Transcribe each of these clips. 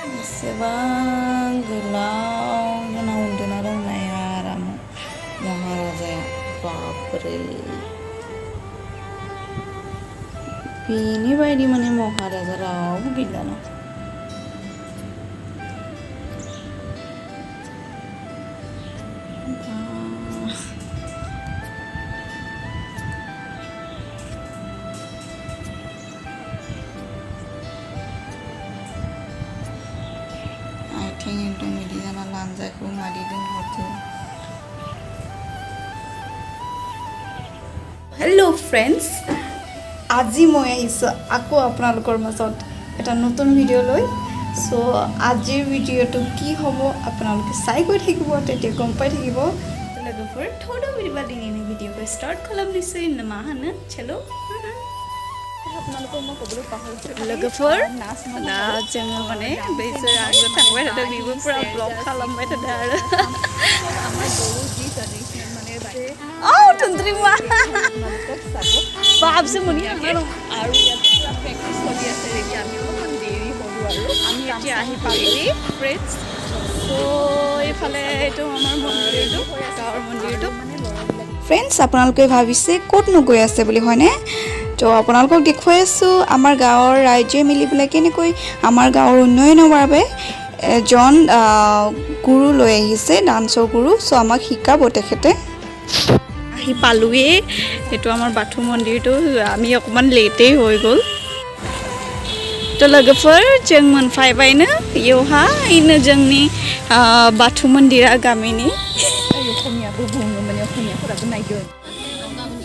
Sebang gelau na udah narong nayaram Maharaja Bapre Pini bayi di mana Maharaja Rao gila no একদম মিলি জানা লাঞ্জাকো মাৰি দিন হতে হেল্ল' ফ্ৰেণ্ডছ আজি মই আহিছোঁ আকৌ আপোনালোকৰ মাজত এটা নতুন ভিডিঅ' লৈ সো আজিৰ ভিডিঅ'টো কি হ'ব আপোনালোকে চাই গৈ থাকিব তেতিয়া গম পাই থাকিব লগৰ থোড়া ভিডিঅ' দিনে ভিডিঅ'টো ষ্টাৰ্ট খলাম দিছে নমাহন চলো আপোনালোকক মই ক'বলৈ পাহৰিছোঁ লগৰ না जोङो माने बेसोर आगो थांबाय थादों बिबो पुरा ब्लग खालामबाय थादों आरो আমাৰ গৰু যি ট্ৰেডিশনেল মানে বাই औ थुन्द्रिमा बाबसे मुनि আৰু ইয়াত পুৰা প্ৰেক্টিস কৰি আছে ৰেডি আমি অলপমান দেৰি হলো আৰু আমি এতিয়া আহি পালি ফ্ৰেণ্ডছ সো এইফালে এইটো আমাৰ মন্দিৰটো গাঁৱৰ মন্দিৰটো ফ্ৰেণ্ডছ আপোনালোকে ভাবিছে ক'তনো গৈ আছে বুলি হয়নে তো আপোনালোকক দেখুৱাই আছোঁ আমাৰ গাঁৱৰ ৰাইজে মিলি পেলাই কেনেকৈ আমাৰ গাঁৱৰ উন্নয়নৰ বাবে এজন গুৰু লৈ আহিছে ডান্সৰ গুৰু সো আমাক শিকাব তেখেতে আহি পালোৱে এইটো আমাৰ বাথু মন্দিৰটো আমি অকমান লেটেই হৈ গ'ল তো लोगोफोर जों मोनफैबायनो बेयावहा इनो जोंनि बाथौ मन्दिरा गामिनि अखमियाबो बुङो माने अखमियाफोराबो नायगोन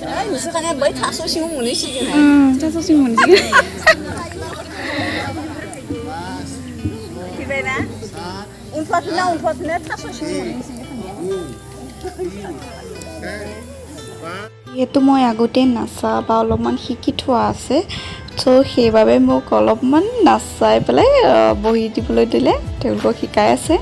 नोंसोरखाने बै थास' सिङाव मोनहैसिगोन थास' सिङाव मोनहैसिगोन फैबायना उनफाफिना थास' सिङाव मोनहैसिगोन এইটো মই আগতে নাচা বা অলপমান শিকি থোৱা আছে তো সেইবাবে মোক অলপমান নাচাই পেলাই বহি দিবলৈ দিলে তেওঁলোকক শিকাই আছে